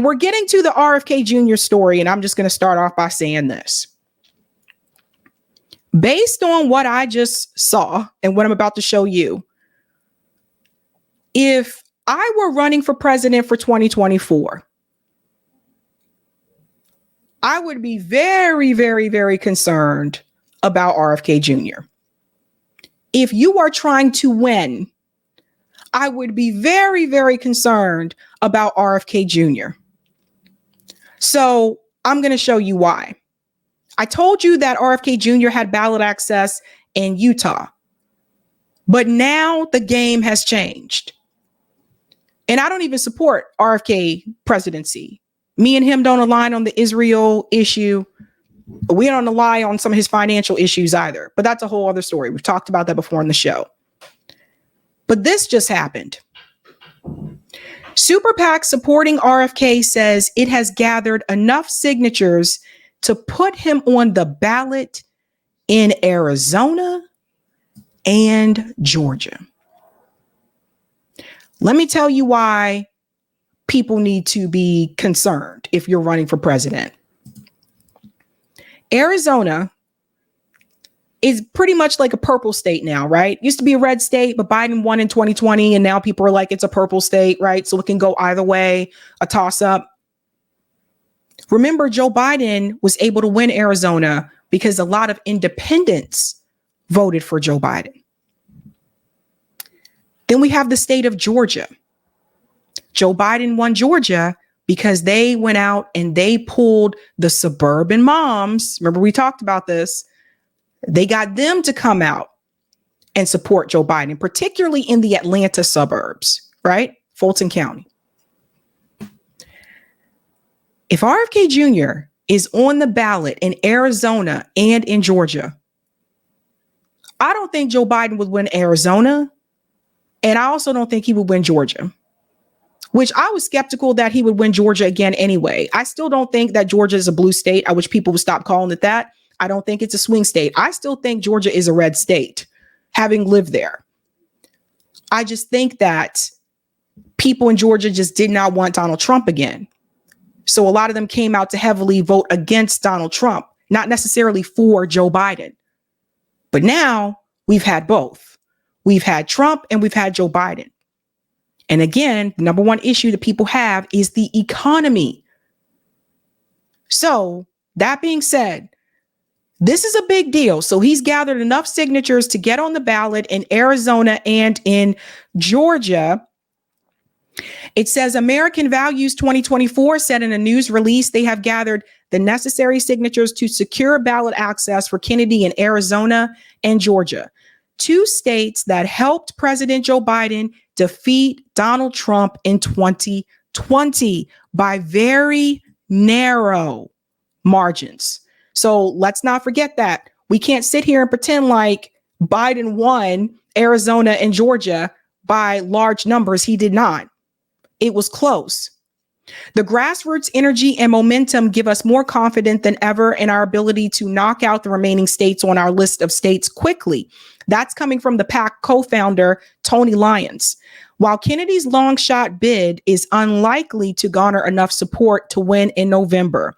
And we're getting to the RFK Jr. story, and I'm just going to start off by saying this. Based on what I just saw and what I'm about to show you, if I were running for president for 2024, I would be very, very, very concerned about RFK Jr. If you are trying to win, I would be very, very concerned about RFK Jr. So I'm going to show you why. I told you that RFK Jr. had ballot access in Utah, but now the game has changed. And I don't even support RFK presidency. Me and him don't align on the Israel issue. We don't align on some of his financial issues either, but that's a whole other story. We've talked about that before on the show. But this just happened. Super PAC supporting RFK says it has gathered enough signatures to put him on the ballot in Arizona and Georgia. Let me tell you why people need to be concerned if you're running for president. Arizona is pretty much like a purple state now, right? Used to be a red state, but Biden won in 2020, and now people are like, it's a purple state, right? So it can go either way, a toss up. Remember, Joe Biden was able to win Arizona because a lot of independents voted for Joe Biden. Then we have the state of Georgia. Joe Biden won Georgia because they went out and they pulled the suburban moms. Remember, we talked about this. They got them to come out and support Joe Biden, particularly in the Atlanta suburbs, right? Fulton County. If RFK Jr. is on the ballot in Arizona and in Georgia, I don't think Joe Biden would win Arizona. And I also don't think he would win Georgia, which I was skeptical that he would win Georgia again anyway. I still don't think that Georgia is a blue state. I wish people would stop calling it that. I don't think it's a swing state. I still think Georgia is a red state, having lived there. I just think that people in Georgia just did not want Donald Trump again. So a lot of them came out to heavily vote against Donald Trump, not necessarily for Joe Biden. But now we've had both. We've had Trump and we've had Joe Biden. And again, the number one issue that people have is the economy. So that being said, this is a big deal. So he's gathered enough signatures to get on the ballot in Arizona and in Georgia. It says American Values 2024 said in a news release they have gathered the necessary signatures to secure ballot access for Kennedy in Arizona and Georgia, two states that helped President Joe Biden defeat Donald Trump in 2020 by very narrow margins. So let's not forget that. We can't sit here and pretend like Biden won Arizona and Georgia by large numbers. He did not. It was close. The grassroots energy and momentum give us more confidence than ever in our ability to knock out the remaining states on our list of states quickly. That's coming from the PAC co-founder, Tony Lyons. While Kennedy's long shot bid is unlikely to garner enough support to win in November,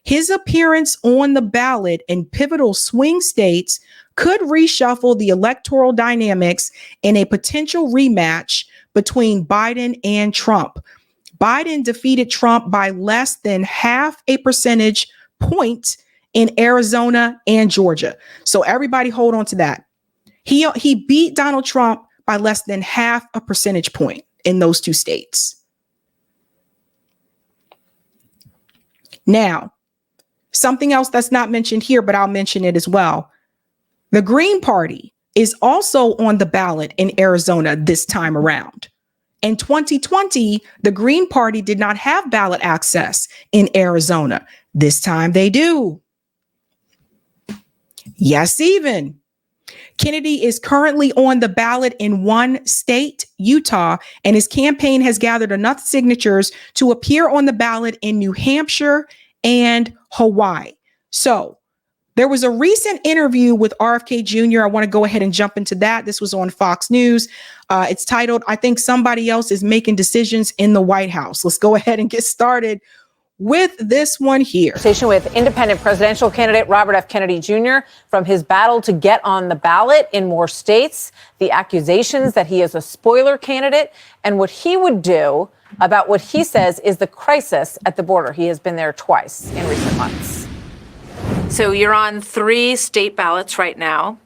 his appearance on the ballot in pivotal swing states could reshuffle the electoral dynamics in a potential rematch between Biden and Trump. Biden defeated Trump by less than half a percentage point in Arizona and Georgia. So everybody hold on to that. He beat Donald Trump by less than half a percentage point in those two states. Now, something else that's not mentioned here, but I'll mention it as well. The Green Party is also on the ballot in Arizona this time around. In 2020, the Green Party did not have ballot access in Arizona. This time they do. Yes, even. Kennedy is currently on the ballot in one state, Utah, and his campaign has gathered enough signatures to appear on the ballot in New Hampshire and Hawaii. So There was a recent interview with RFK Jr. I want to go ahead and jump into that. This was on Fox News. It's titled, "I Think Somebody Else is Making Decisions in the White House." Let's go ahead and get started with this one here. Conversation with independent presidential candidate Robert F. Kennedy Jr. from his battle to get on the ballot in more states, the accusations that he is a spoiler candidate, and what he would do about what he says is the crisis at the border. He has been there twice in recent months. So you're on 3 state ballots right now.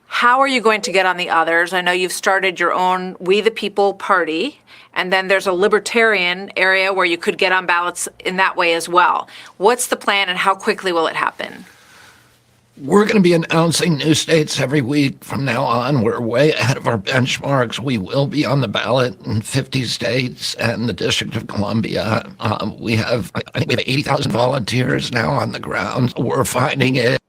How are you going to get on the others? I know you've started your own We the People party, and then there's a libertarian area where you could get on ballots in that way as well. What's the plan and how quickly will it happen? We're going to be announcing new states every week from now on. We're way ahead of our benchmarks. We will be on the ballot in 50 states and the District of Columbia. We have 80,000 volunteers now on the ground. We're finding it.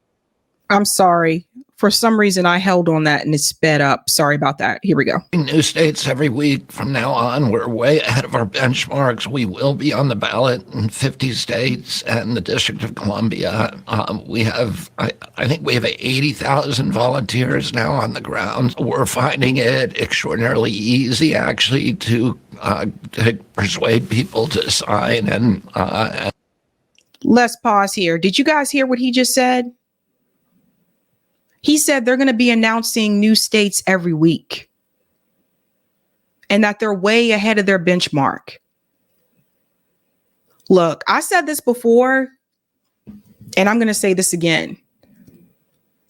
I'm sorry. For some reason, I held on that and it sped up. Sorry about that. Here we go. New states every week from now on. We're way ahead of our benchmarks. We will be on the ballot in 50 states and the District of Columbia. We have, I think we have 80,000 volunteers now on the ground. We're finding it extraordinarily easy, actually, to persuade people to sign. And let's pause here. Did you guys hear what he just said? He said they're going to be announcing new states every week and that they're way ahead of their benchmark. Look, I said this before, and I'm going to say this again.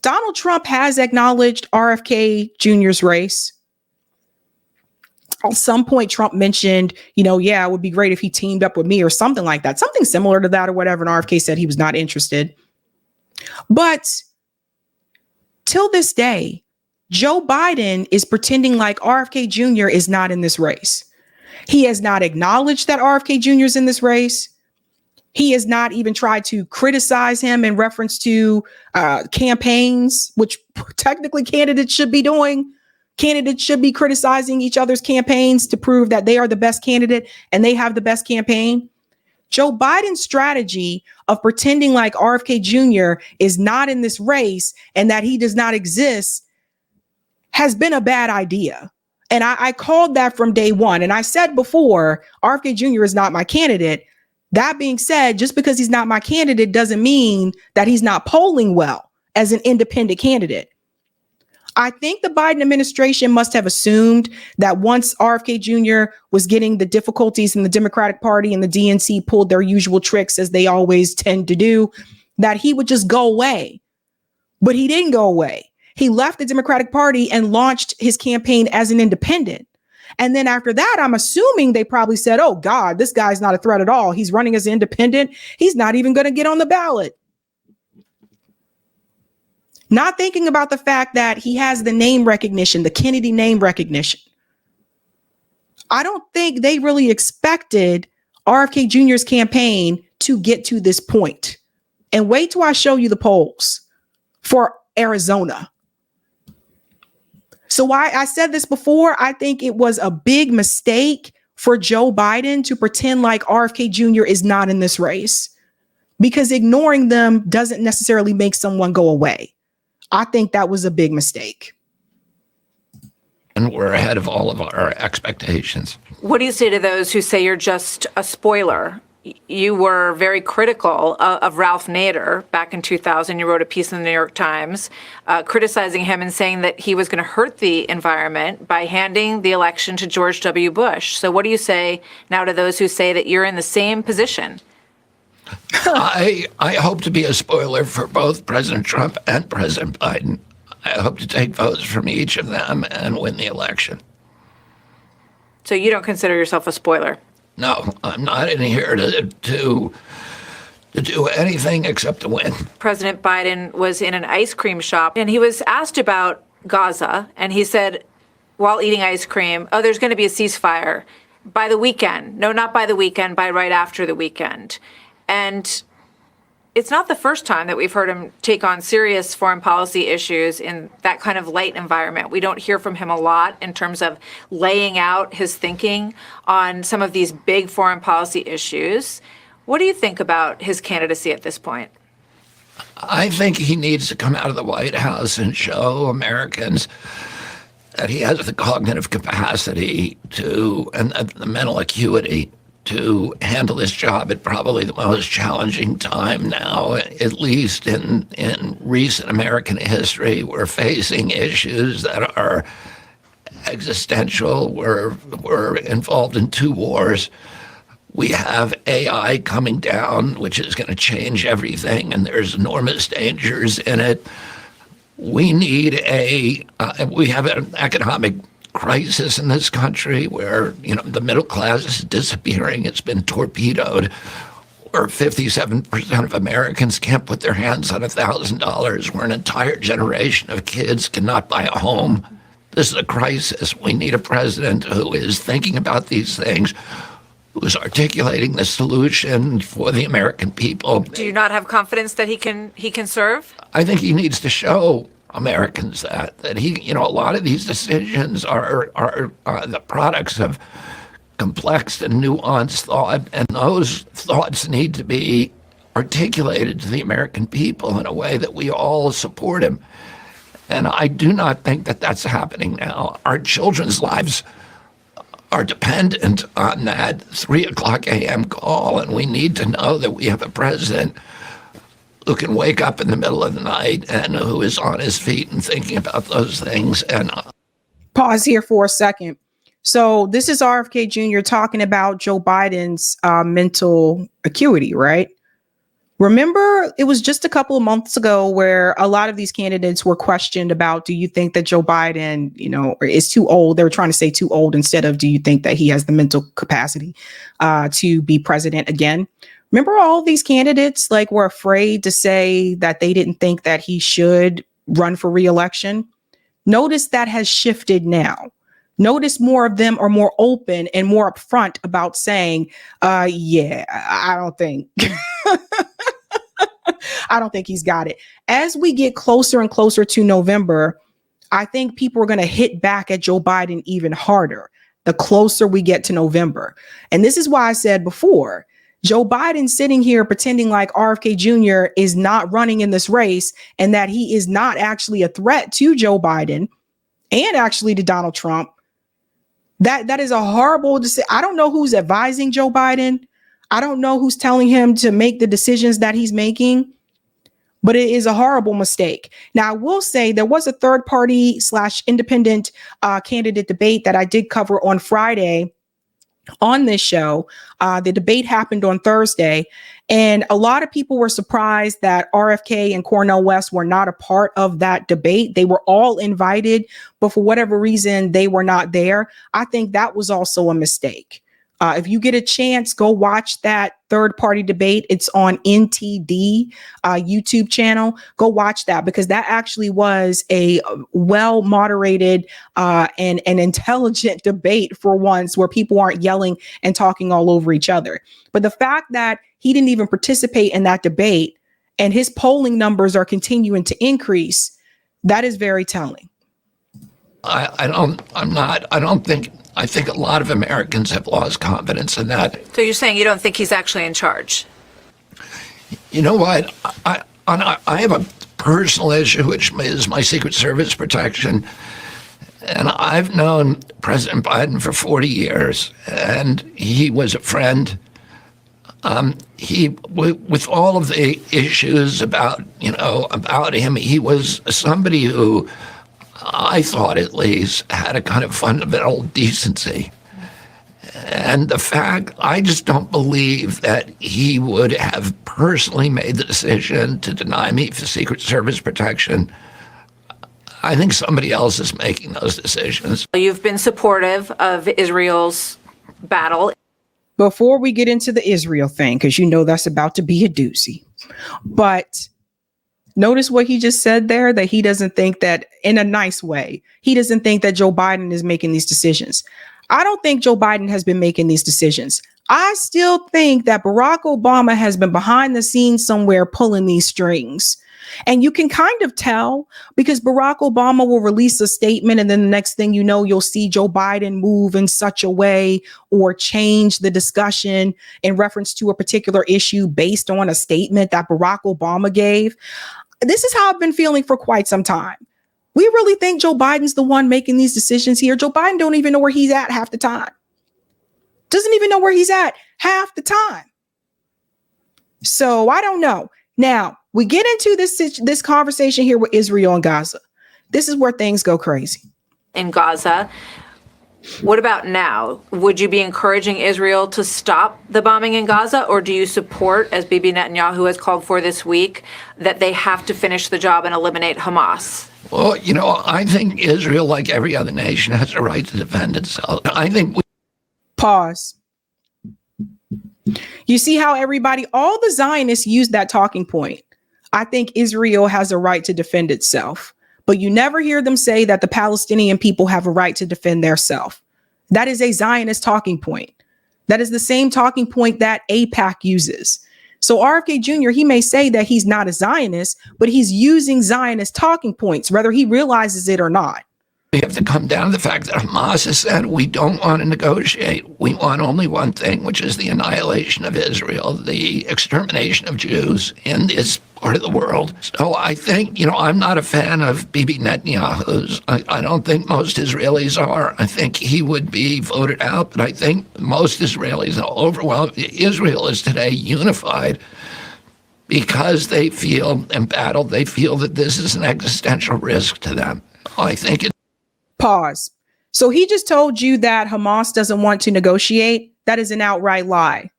Donald Trump has acknowledged RFK Jr.'s race. At some point, Trump mentioned, yeah, it would be great if he teamed up with me or something like that, something similar to that or whatever. And RFK said he was not interested. But till this day, Joe Biden is pretending like RFK Jr. is not in this race. He has not acknowledged that RFK Jr. is in this race. He has not even tried to criticize him in reference to campaigns, which technically candidates should be doing. Candidates should be criticizing each other's campaigns to prove that they are the best candidate and they have the best campaign. Joe Biden's strategy of pretending like RFK Jr. is not in this race and that he does not exist has been a bad idea. And I called that from day one. And I said before, RFK Jr. is not my candidate. That being said, just because he's not my candidate doesn't mean that he's not polling well as an independent candidate. I think the Biden administration must have assumed that once RFK Jr. was getting the difficulties in the Democratic Party and the DNC pulled their usual tricks, as they always tend to do, that he would just go away. But he didn't go away. He left the Democratic Party and launched his campaign as an independent. And then after that, I'm assuming they probably said, oh, God, this guy's not a threat at all. He's running as an independent. He's not even going to get on the ballot. Not thinking about the fact that he has the name recognition, the Kennedy name recognition. I don't think they really expected RFK Jr.'s campaign to get to this point. And wait till I show you the polls for Arizona. So why I said this before, I think it was a big mistake for Joe Biden to pretend like RFK Jr. is not in this race, because ignoring them doesn't necessarily make someone go away. I think that was a big mistake. And we're ahead of all of our expectations. What do you say to those who say you're just a spoiler? You were very critical of Ralph Nader back in 2000. You wrote a piece in the New York Times criticizing him and saying that he was going to hurt the environment by handing the election to George W. Bush. So what do you say now to those who say that you're in the same position? I hope to be a spoiler for both President Trump and President Biden. I hope to take votes from each of them and win the election. So you don't consider yourself a spoiler? No, I'm not in here to do anything except to win. President Biden was in an ice cream shop and he was asked about Gaza, and he said, while eating ice cream, oh, there's going to be a ceasefire by the weekend. No, not by the weekend, by right after the weekend. And it's not the first time that we've heard him take on serious foreign policy issues in that kind of light environment. We don't hear from him a lot in terms of laying out his thinking on some of these big foreign policy issues. What do you think about his candidacy at this point? I think he needs to come out of the White House and show Americans that he has the cognitive capacity to, and the mental acuity to handle this job at probably the most challenging time now, at least in recent American history. We're facing issues that are existential. We're involved in 2 wars. We have AI coming down, which is going to change everything, and there's enormous dangers in it. We need we have an economic crisis in this country where, the middle class is disappearing. It's been torpedoed. Where 57% of Americans can't put their hands on $1,000, where an entire generation of kids cannot buy a home. This is a crisis. We need a president who is thinking about these things, who is articulating the solution for the American people. Do you not have confidence that he can serve? I think he needs to show Americans that he, a lot of these decisions are the products of complex and nuanced thought, and those thoughts need to be articulated to the American people in a way that we all support him. And I do not think that that's happening now. Our children's lives are dependent on that 3:00 a.m. call, and we need to know that we have a president who can wake up in the middle of the night and who is on his feet and thinking about those things. And pause here for a second. So this is RFK Jr. talking about Joe Biden's mental acuity, right? Remember, it was just a couple of months ago where a lot of these candidates were questioned about, do you think that Joe Biden, is too old? They were trying to say too old instead of, do you think that he has the mental capacity to be president again? Remember, all these candidates were afraid to say that they didn't think that he should run for re-election. Notice that has shifted now. Notice more of them are more open and more upfront about saying, yeah, I don't think. I don't think he's got it. As we get closer and closer to November, I think people are going to hit back at Joe Biden even harder the closer we get to November. And this is why I said before, Joe Biden sitting here pretending like RFK Jr. is not running in this race and that he is not actually a threat to Joe Biden and actually to Donald Trump. That is a horrible decision. I don't know who's advising Joe Biden. I don't know who's telling him to make the decisions that he's making, but it is a horrible mistake. Now, I will say there was a third party / independent candidate debate that I did cover on Friday on this show. The debate happened on Thursday, and a lot of people were surprised that RFK and Cornel West were not a part of that debate. They were all invited, but for whatever reason, they were not there. I think that was also a mistake. If you get a chance, go watch that third party debate. It's on NTD YouTube channel. Go watch that, because that actually was a well moderated and an intelligent debate for once, where people aren't yelling and talking all over each other. But the fact that he didn't even participate in that debate and his polling numbers are continuing to increase, that is very telling. I think a lot of Americans have lost confidence in that. So you're saying you don't think he's actually in charge? You know what? I have a personal issue, which is my Secret Service protection. And I've known President Biden for 40 years, and he was a friend. With all of the issues about him, he was somebody who, I thought at least, had a kind of fundamental decency. And the fact, I just don't believe that he would have personally made the decision to deny me for Secret Service protection. I think somebody else is making those decisions. You've been supportive of Israel's battle. Before we get into the Israel thing, because that's about to be a doozy, but notice what he just said there, that he doesn't think that, in a nice way, he doesn't think that Joe Biden is making these decisions. I don't think Joe Biden has been making these decisions. I still think that Barack Obama has been behind the scenes somewhere pulling these strings. And you can kind of tell because Barack Obama will release a statement, and then the next thing you know, you'll see Joe Biden move in such a way or change the discussion in reference to a particular issue based on a statement that Barack Obama gave. This is how I've been feeling for quite some time. We really think Joe Biden's the one making these decisions here. Joe Biden don't even know where he's at half the time. Doesn't even know where he's at half the time. So I don't know. Now, we get into this conversation here with Israel and Gaza. This is where things go crazy. In Gaza, what about now? Would you be encouraging Israel to stop the bombing in Gaza, or do you support, as Bibi Netanyahu has called for this week, that they have to finish the job and eliminate Hamas? Well, I think Israel, like every other nation, has a right to defend itself. I think Pause. You see how all the Zionists use that talking point. I think Israel has a right to defend itself, but you never hear them say that the Palestinian people have a right to defend themselves. That is a Zionist talking point. That is the same talking point that AIPAC uses. So RFK Jr., he may say that he's not a Zionist, but he's using Zionist talking points, whether he realizes it or not. we have to come down to the fact that Hamas has said we don't want to negotiate. We want only one thing, which is the annihilation of Israel, the extermination of Jews in this part of the world. So I think, I'm not a fan of Bibi Netanyahu's. I don't think most Israelis are. I think he would be voted out, but I think most Israelis are overwhelmed. Israel is today unified because they feel embattled. They feel that this is an existential risk to them. I think it. Pause. So he just told you that Hamas doesn't want to negotiate. That is an outright lie.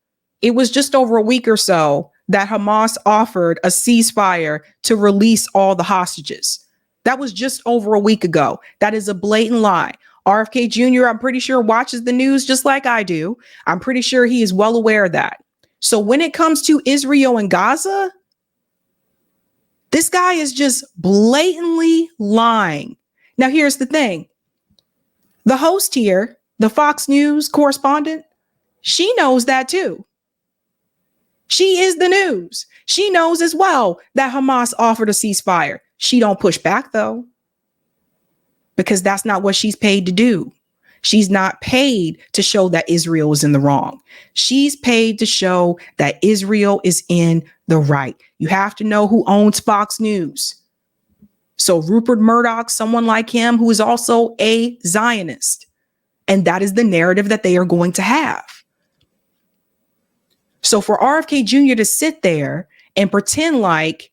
It was just over a week or so that Hamas offered a ceasefire to release all the hostages. That was just over a week ago. That is a blatant lie. RFK Jr., I'm pretty sure, watches the news just like I do. I'm pretty sure he is well aware of that. So when it comes to Israel and Gaza, this guy is just blatantly lying. Now, here's the thing. The host here, the Fox News correspondent, she knows that too. She is the news. She knows as well that Hamas offered a ceasefire. She don't push back, though, because that's not what she's paid to do. She's not paid to show that Israel is in the wrong. She's paid to show that Israel is in the right. You have to know who owns Fox News. So Rupert Murdoch, someone like him who is also a Zionist. And that is the narrative that they are going to have. So for RFK Jr. to sit there and pretend like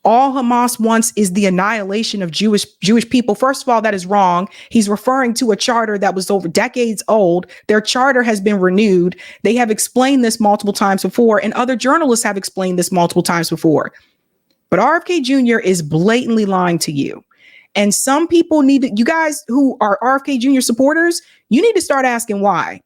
all Hamas wants is the annihilation of Jewish people. First of all, that is wrong. He's referring to a charter that was over decades old. Their charter has been renewed. They have explained this multiple times before, and other journalists have explained this multiple times before. But RFK Jr. is blatantly lying to you. And some people need to, you guys who are RFK Jr. supporters, you need to start asking why.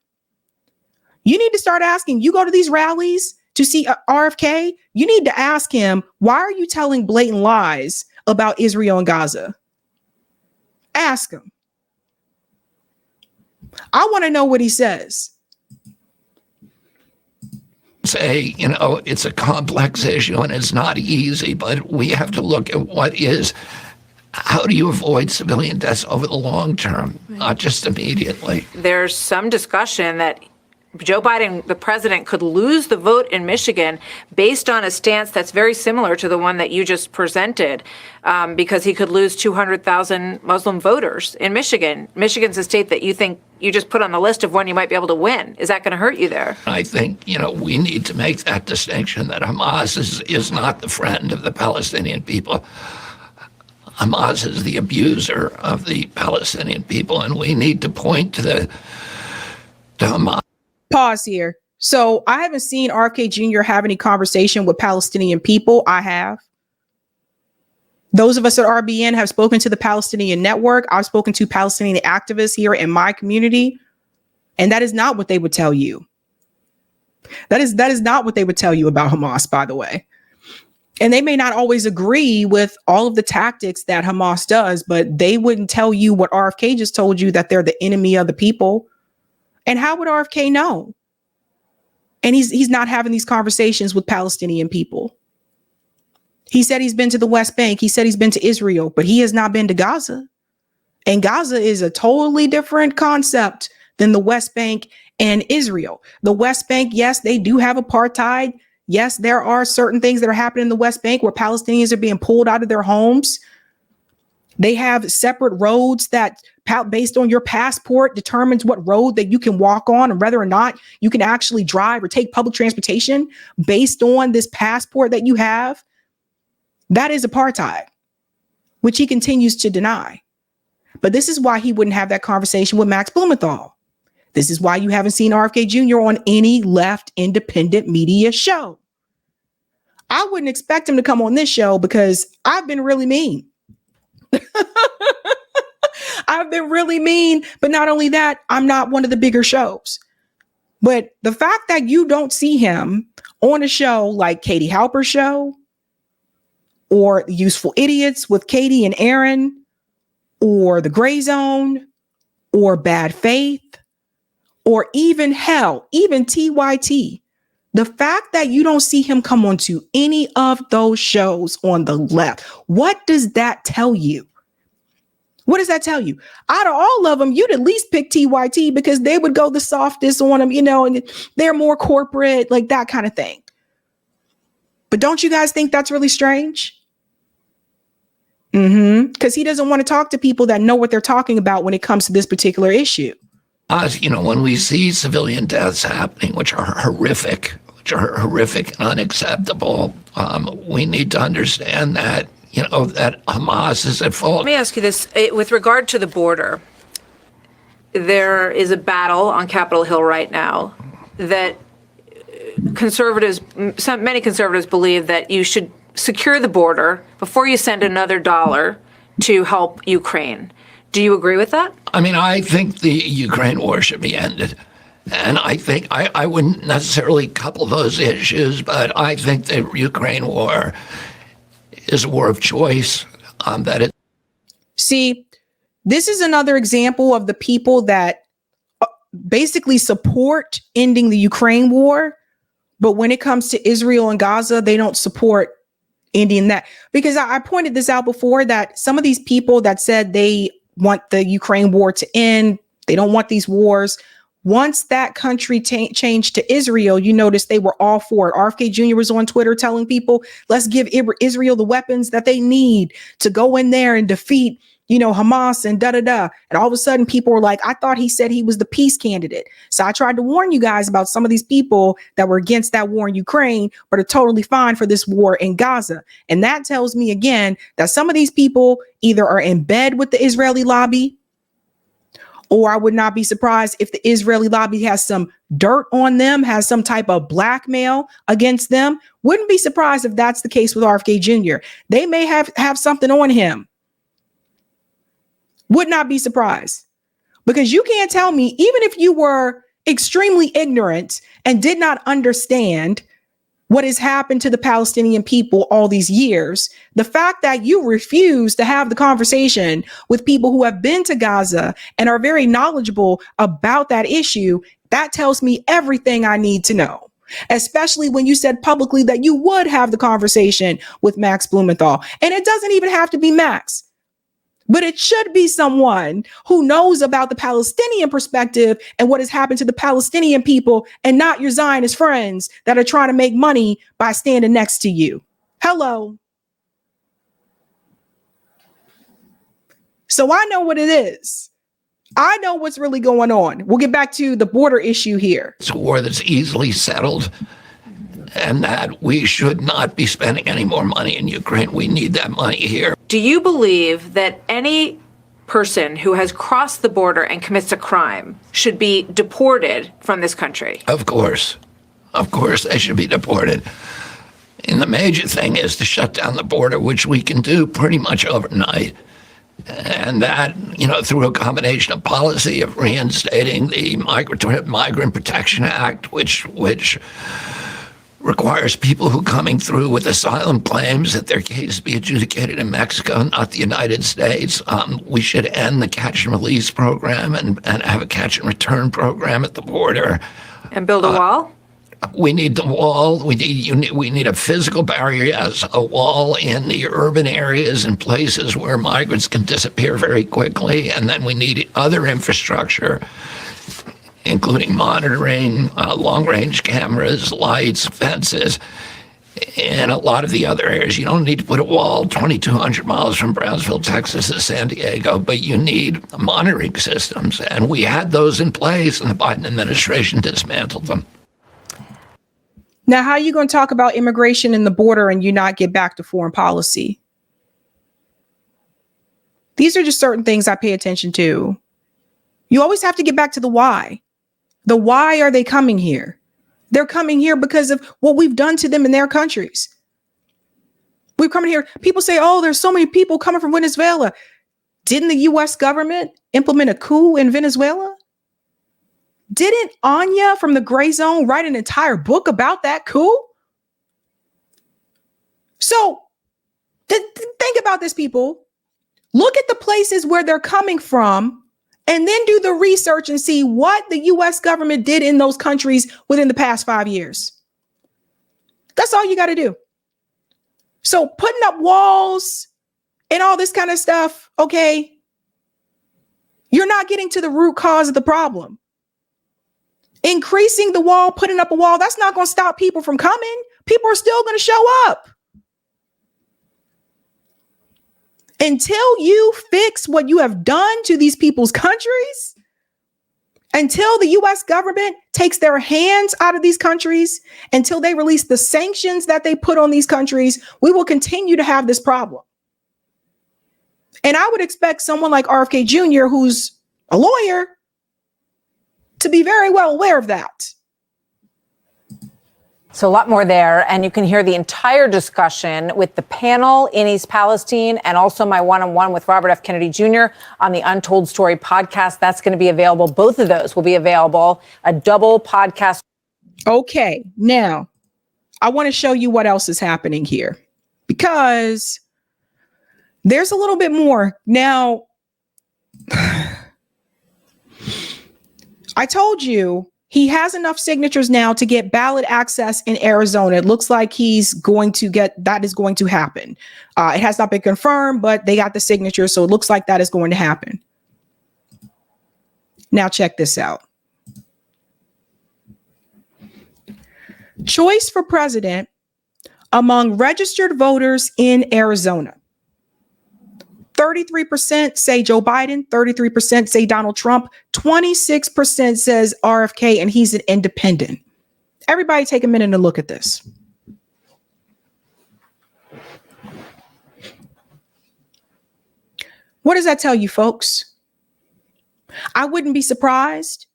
You need to start asking, you go to these rallies to see RFK, you need to ask him, why are you telling blatant lies about Israel and Gaza? Ask him. I want to know what he says. Say, it's a complex issue and it's not easy, but we have to look at how do you avoid civilian deaths over the long term, not just immediately. There's some discussion that Joe Biden, the president, could lose the vote in Michigan based on a stance that's very similar to the one that you just presented, because he could lose 200,000 Muslim voters in Michigan. Michigan's a state that you think you just put on the list of one you might be able to win. Is that going to hurt you there? I think, we need to make that distinction that Hamas is not the friend of the Palestinian people. Hamas is the abuser of the Palestinian people, and we need to point to Hamas. Pause here. So I haven't seen RFK Jr. have any conversation with Palestinian people. I have. Those of us at RBN have spoken to the Palestinian Network. I've spoken to Palestinian activists here in my community. And that is not what they would tell you. That is not what they would tell you about Hamas, by the way. And they may not always agree with all of the tactics that Hamas does, but they wouldn't tell you what RFK just told you, that they're the enemy of the people. And how would RFK know? And he's not having these conversations with Palestinian people. He said he's been to the West Bank. He said he's been to Israel, but he has not been to Gaza. And Gaza is a totally different concept than the West Bank and Israel. The West Bank, yes, they do have apartheid. Yes, there are certain things that are happening in the West Bank where Palestinians are being pulled out of their homes. They have separate roads that, based on your passport, determines what road that you can walk on and whether or not you can actually drive or take public transportation based on this passport that you have. That is apartheid, which he continues to deny. But this is why he wouldn't have that conversation with Max Blumenthal. This is why you haven't seen RFK Jr. on any left independent media show. I wouldn't expect him to come on this show because I've been really mean. I've been really mean, but not only that, I'm not one of the bigger shows. But the fact that you don't see him on a show like Katie Halper's show, or Useful Idiots with Katie and Aaron, or The Gray Zone, or Bad Faith, or even TYT. The fact that you don't see him come onto any of those shows on the left, what does that tell you? What does that tell you? Out of all of them, you'd at least pick TYT because they would go the softest on them, and they're more corporate, like that kind of thing. But don't you guys think that's really strange? Because he doesn't want to talk to people that know what they're talking about when it comes to this particular issue. When we see civilian deaths happening, which are horrific and unacceptable, we need to understand that, that Hamas is at fault. Let me ask you this. With regard to the border, there is a battle on Capitol Hill right now that many conservatives believe that you should secure the border before you send another dollar to help Ukraine. Do you agree with that? I think the Ukraine war should be ended. And I think I wouldn't necessarily couple those issues, but I think the Ukraine war is a war of choice. See, this is another example of the people that basically support ending the Ukraine war. But when it comes to Israel and Gaza, they don't support ending that. Because I pointed this out before, that some of these people that said they want the Ukraine war to end, they don't want these wars. Once that country changed to Israel, you notice they were all for it. RFK Jr. was on Twitter telling people, let's give Israel the weapons that they need to go in there and defeat, Hamas and da-da-da. And all of a sudden people were like, I thought he said he was the peace candidate. So I tried to warn you guys about some of these people that were against that war in Ukraine, but are totally fine for this war in Gaza. And that tells me again that some of these people either are in bed with the Israeli lobby, or I would not be surprised if the Israeli lobby has some dirt on them, has some type of blackmail against them. Wouldn't be surprised if that's the case with RFK Jr. They may have something on him. Would not be surprised, because you can't tell me, even if you were extremely ignorant and did not understand what has happened to the Palestinian people all these years, the fact that you refuse to have the conversation with people who have been to Gaza and are very knowledgeable about that issue, that tells me everything I need to know. Especially when you said publicly that you would have the conversation with Max Blumenthal. And it doesn't even have to be Max. But it should be someone who knows about the Palestinian perspective and what has happened to the Palestinian people, and not your Zionist friends that are trying to make money by standing next to you. Hello. So I know what it is. I know what's really going on. We'll get back to the border issue here. It's a war that's easily settled, and that we should not be spending any more money in Ukraine. We need that money here. Do you believe that any person who has crossed the border and commits a crime should be deported from this country? Of course. Of course they should be deported. And the major thing is to shut down the border, which we can do pretty much overnight. And that, through a combination of policy of reinstating the Migrant Protection Act, which requires people who coming through with asylum claims that their case be adjudicated in Mexico, not the United States. We should end the catch and release program and have a catch and return program at the border. And build a wall? We need the wall. We need a physical barrier, yes, a wall in the urban areas and places where migrants can disappear very quickly. And then we need other infrastructure, including monitoring, long-range cameras, lights, fences, and a lot of the other areas. You don't need to put a wall 2,200 miles from Brownsville, Texas to San Diego, but you need monitoring systems. And we had those in place, and the Biden administration dismantled them. Now, how are you going to talk about immigration and the border and you not get back to foreign policy? These are just certain things I pay attention to. You always have to get back to the why. The why are they coming here? They're coming here because of what we've done to them in their countries. We've come here. People say, oh, there's so many people coming from Venezuela. Didn't the U.S. government implement a coup in Venezuela? Didn't Anya from the Gray Zone write an entire book about that coup? So think about this, people. Look at the places where they're coming from and then do the research and see what the U.S. government did in those countries within the past 5 years. That's all you got to do. So putting up walls and all this kind of stuff, okay, you're not getting to the root cause of the problem. Increasing the wall, putting up a wall, that's not going to stop people from coming. People are still going to show up. Until you fix what you have done to these people's countries, until the U.S. government takes their hands out of these countries, until they release the sanctions that they put on these countries, we will continue to have this problem. And I would expect someone like RFK Jr., who's a lawyer, to be very well aware of that. So a lot more there. And you can hear the entire discussion with the panel in East Palestine and also my one-on-one with Robert F. Kennedy Jr. on the Untold Story podcast. That's going to be available. Both of those will be available. A double podcast. Okay. Now, I want to show you what else is happening here because there's a little bit more. Now, I told you he has enough signatures now to get ballot access in Arizona. It looks like he's going to get, that is going to happen. It has not been confirmed, but they got the signatures. So it looks like that is going to happen. Now check this out. Choice for president among registered voters in Arizona. 33% say Joe Biden, 33% say Donald Trump, 26% says RFK, and he's an independent. Everybody take a minute and look at this. What does that tell you, folks? I wouldn't be surprised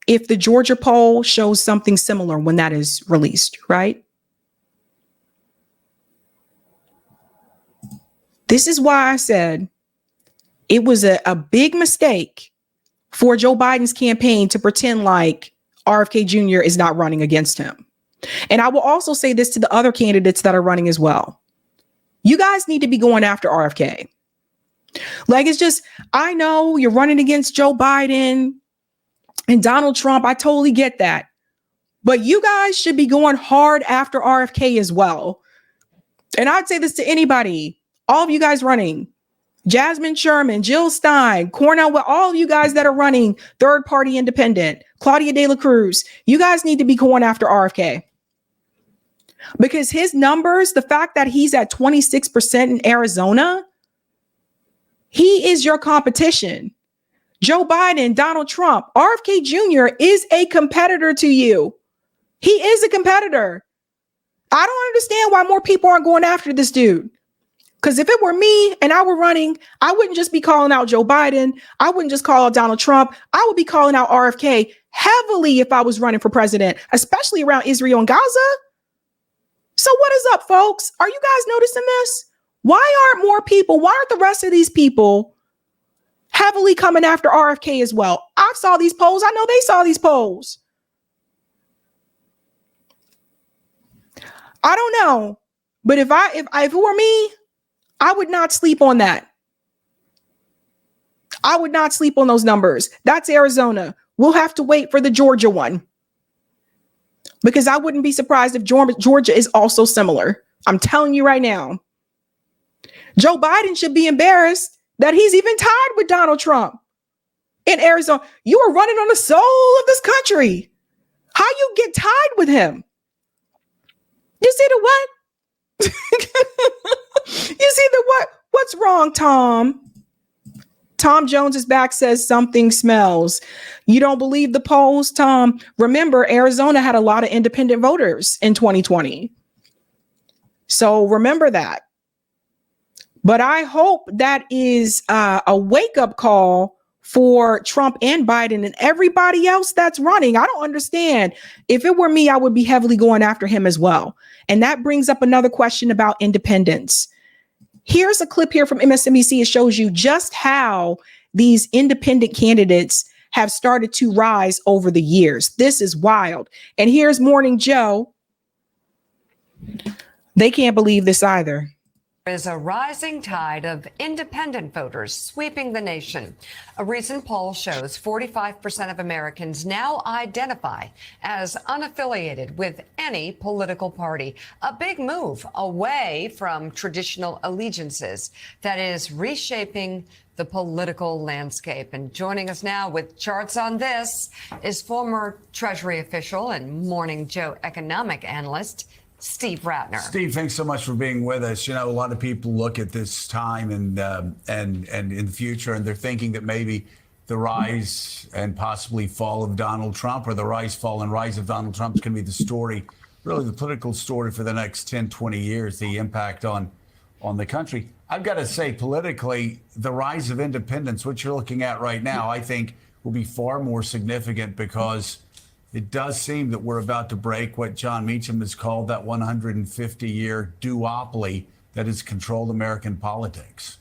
if the Georgia poll shows something similar when that is released, right? This is why I said it was a big mistake for Joe Biden's campaign to pretend like RFK Jr. is not running against him. And I will also say this to the other candidates that are running as well. You guys need to be going after RFK. Like, it's just, I know you're running against Joe Biden and Donald Trump. I totally get that. But you guys should be going hard after RFK as well. And I'd say this to anybody. All of you guys running, Jasmine Sherman, Jill Stein, Cornell, all of you guys that are running third party independent, Claudia De La Cruz, you guys need to be going after RFK. Because his numbers, the fact that he's at 26% in Arizona, he is your competition. Joe Biden, Donald Trump, RFK Jr. is a competitor to you. He is a competitor. I don't understand why more people aren't going after this dude. Because if it were me and I were running, I wouldn't just be calling out Joe Biden. I wouldn't just call out Donald Trump. I would be calling out RFK heavily if I was running for president, especially around Israel and Gaza. So what is up, folks? Are you guys noticing this? Why aren't more people, why aren't the rest of these people heavily coming after RFK as well? I saw these polls. I know they saw these polls. I don't know. But if it were me, I would not sleep on that. I would not sleep on those numbers. That's Arizona. We'll have to wait for the Georgia one. Because I wouldn't be surprised if Georgia is also similar. I'm telling you right now. Joe Biden should be embarrassed that he's even tied with Donald Trump in Arizona. You are running on the soul of this country. How you get tied with him? You see the what? You see the what? What's wrong, Tom? Tom Jones is back, says something smells. You don't believe the polls, Tom? Remember, Arizona had a lot of independent voters in 2020. So remember that. But I hope that is a wake-up call for Trump and Biden and everybody else that's running. I don't understand. If it were me, I would be heavily going after him as well. And that brings up another question about independence. Here's a clip here from MSNBC. It shows you just how these independent candidates have started to rise over the years. This is wild. And here's Morning Joe. They can't believe this either. Is a rising tide of independent voters sweeping the nation. A recent poll shows 45% of Americans now identify as unaffiliated with any political party. A big move away from traditional allegiances that is reshaping the political landscape. And joining us now with charts on this is former Treasury official and Morning Joe economic analyst, Steve Ratner. Steve, thanks so much for being with us. You know, a lot of people look at this time and in the future, and they're thinking that maybe the rise and possibly fall of Donald Trump, or the rise, fall, and rise of Donald Trump is going to be the story, really the political story for the next 10, 20 years, the impact on the country. I've got to say, politically, the rise of independence, what you're looking at right now, I think will be far more significant, because it does seem that we're about to break what John Meacham has called that 150-year duopoly that has controlled American politics.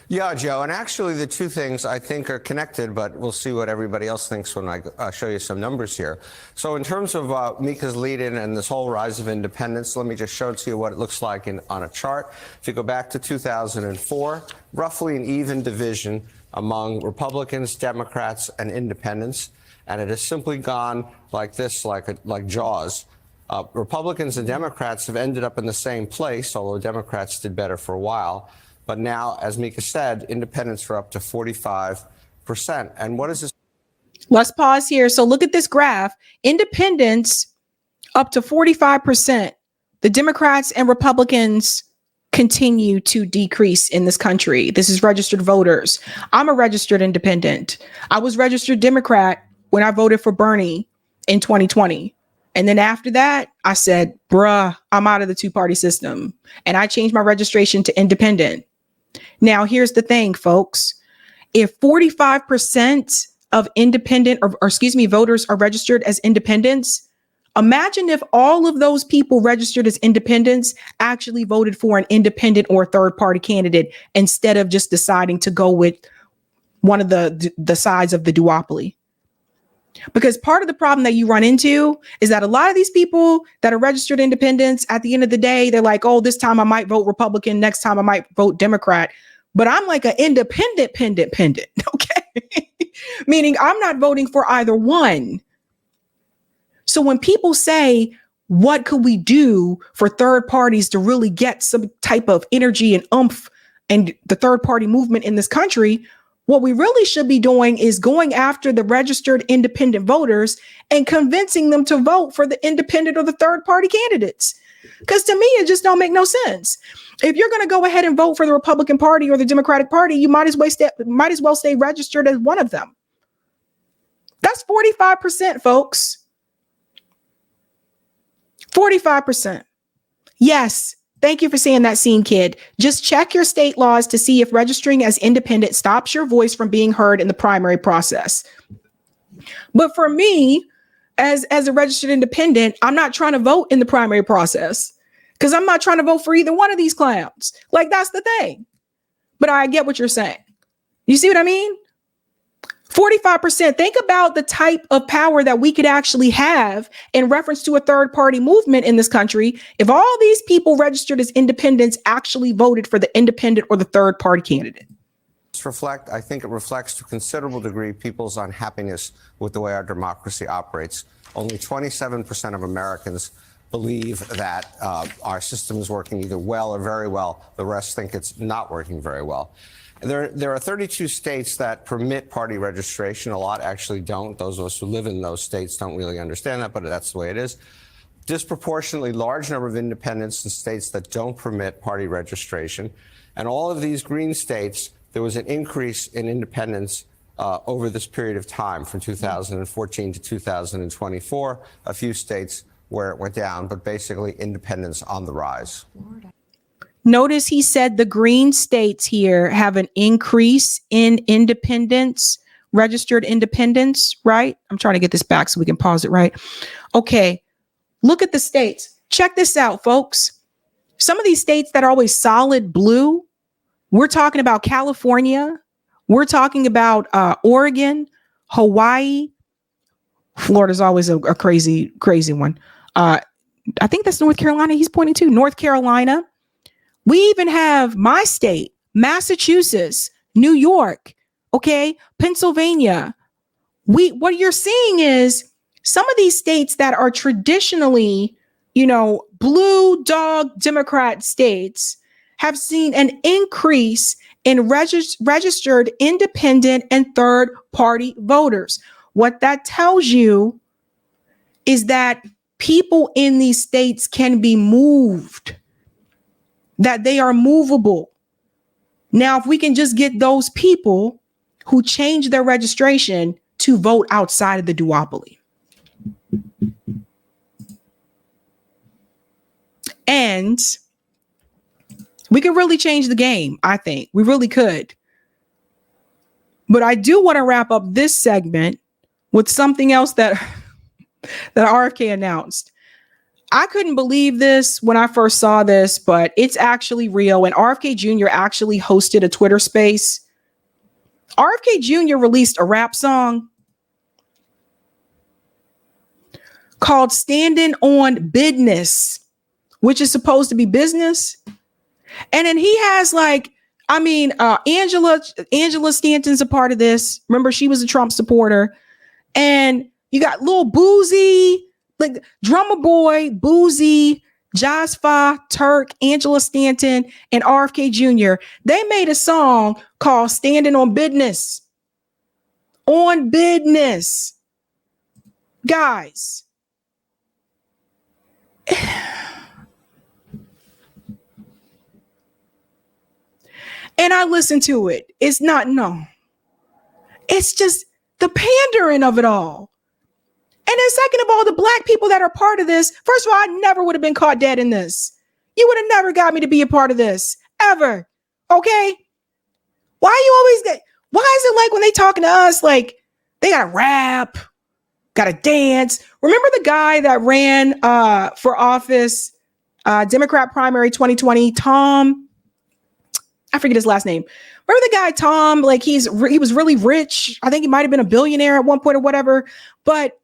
Yeah, Joe, and actually the two things I think are connected, but we'll see what everybody else thinks when I show you some numbers here. So in terms of Mika's lead-in and this whole rise of independence, let me just show to you what it looks like on a chart. If you go back to 2004, roughly an even division among Republicans, Democrats, and independents. And it has simply gone like this, like Jaws. Republicans and Democrats have ended up in the same place, although Democrats did better for a while. But now, as Mika said, independents are up to 45%. And what is this? Let's pause here. So look at this graph. Independents up to 45%. The Democrats and Republicans continue to decrease in this country. This is registered voters. I'm a registered independent. I was registered Democrat when I voted for Bernie in 2020. And then after that, I said, bruh, I'm out of the two-party system. And I changed my registration to independent. Now, here's the thing, folks. If 45% of independent or voters are registered as independents, imagine if all of those people registered as independents actually voted for an independent or third-party candidate instead of just deciding to go with one of the sides of the duopoly. Because part of the problem that you run into is that a lot of these people that are registered independents, at the end of the day, they're like, oh, this time I might vote Republican. Next time I might vote Democrat. But I'm like an independent. Okay. Meaning I'm not voting for either one. So when people say, what could we do for third parties to really get some type of energy and oomph and the third party movement in this country? What we really should be doing is going after the registered independent voters and convincing them to vote for the independent or the third party candidates. Because to me, it just don't make no sense. If you're going to go ahead and vote for the Republican Party or the Democratic Party, you might as well stay registered as one of them. That's 45%, folks. 45%. Yes. Thank you for saying that, Scene Kid. Just check your state laws to see if registering as independent stops your voice from being heard in the primary process. But for me, as a registered independent, I'm not trying to vote in the primary process because I'm not trying to vote for either one of these clowns. Like, that's the thing. But I get what you're saying. You see what I mean? 45%. Think about the type of power that we could actually have in reference to a third party movement in this country if all these people registered as independents actually voted for the independent or the third party candidate. this reflect? I think it reflects to a considerable degree people's unhappiness with the way our democracy operates. Only 27% of Americans believe that our system is working either well or very well. The rest think it's not working very well. There are 32 states that permit party registration. A lot actually don't. Those of us who live in those states don't really understand that, but that's the way it is. Disproportionately large number of independents in states that don't permit party registration. And all of these green states, there was an increase in independence over this period of time from 2014 to 2024. A few states where it went down, but basically independence on the rise. Notice he said the green states here have an increase in independence, registered independence, right? I'm trying to get this back so we can pause it, right? Okay, look at the states. Check this out, folks. Some of these states that are always solid blue, we're talking about California, we're talking about Oregon, Hawaii. Florida's always a crazy one. I think that's North Carolina he's pointing to, North Carolina. We even have my state, Massachusetts, New York, okay, Pennsylvania. What you're seeing is some of these states that are traditionally, blue dog Democrat states have seen an increase in registered independent and third party voters. What that tells you is that people in these states can be moved, that they are movable. Now, if we can just get those people who change their registration to vote outside of the duopoly. And we could really change the game, I think. We really could. But I do want to wrap up this segment with something else that RFK announced. I couldn't believe this when I first saw this, but it's actually real. And RFK Jr. actually hosted a Twitter space. RFK Jr. released a rap song called Standing on Business, which is supposed to be business. And then he has Angela Stanton's a part of this. Remember, she was a Trump supporter. And you got Lil Boozy, like Drummer Boy, Boozy, Jasfa, Turk, Angela Stanton, and RFK Jr. They made a song called Standing on Business. On business. Guys. And I listened to it. It's just the pandering of it all. And then second of all, the black people that are part of this, first of all, I never would have been caught dead in this. You would have never got me to be a part of this, ever. Okay? Why is it like when they talking to us, like they got to rap, got to dance? Remember the guy that ran for office, Democrat primary 2020, Tom, I forget his last name. Remember the guy, Tom, like he was really rich. I think he might've been a billionaire at one point or whatever, but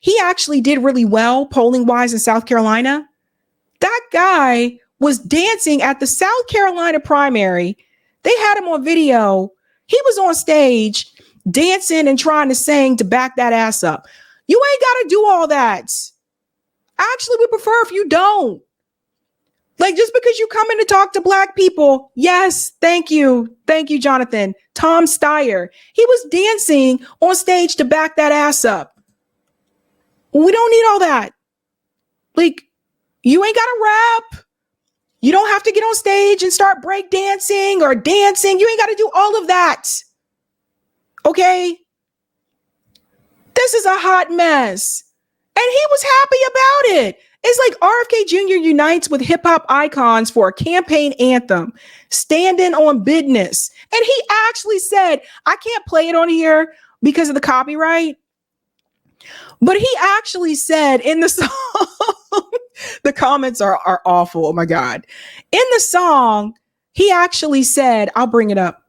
he actually did really well polling wise in South Carolina. That guy was dancing at the South Carolina primary. They had him on video. He was on stage dancing and trying to sing to back that ass up. You ain't got to do all that. Actually, we prefer if you don't. Like, just because you come in to talk to black people. Yes. Thank you. Thank you, Jonathan. Tom Steyer. He was dancing on stage to back that ass up. We don't need all that. Like, you ain't got to rap. You don't have to get on stage and start break dancing or dancing. You ain't got to do all of that. Okay. This is a hot mess. And he was happy about it. It's like RFK Jr. unites with hip hop icons for a campaign anthem, Standing on Business. And he actually said, I can't play it on here because of the copyright. But he actually said in the song, the comments are awful. Oh my God. In the song, he actually said, I'll bring it up.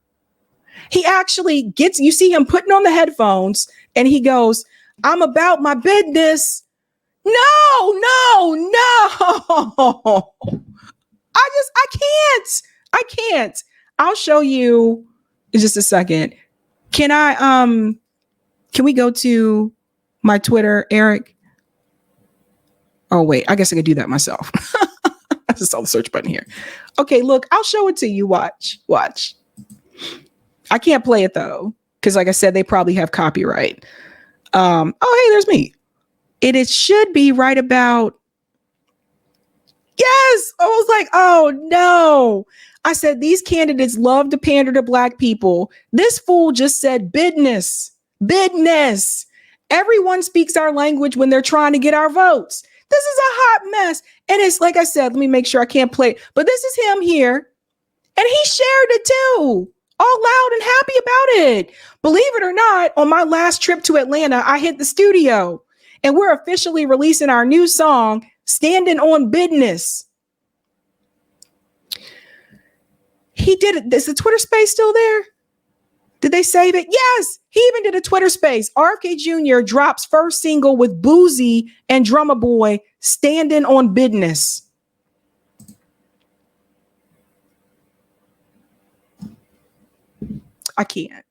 He actually you see him putting on the headphones and he goes, I'm about my business. No. I can't. I'll show you in just a second. Can we go to my Twitter, Eric? Oh, wait, I guess I could do that myself. I just saw the search button here. Okay, look, I'll show it to you. Watch. I can't play it though, because like I said, they probably have copyright. Oh, hey, there's me. It should be right about. Yes, I was like, oh no. I said, these candidates love to pander to black people. This fool just said business. Everyone speaks our language when they're trying to get our votes. This is a hot mess. And it's like I said, let me make sure I can't play it. But this is him here. And he shared it too, all loud and happy about it. Believe it or not, on my last trip to Atlanta, I hit the studio and we're officially releasing our new song, Standing on Business. He did it. Is the Twitter space still there? Did they save it? Yes, he even did a Twitter space. RFK Jr. drops first single with Boozy and Drummer Boy, Standing on Business. I can't.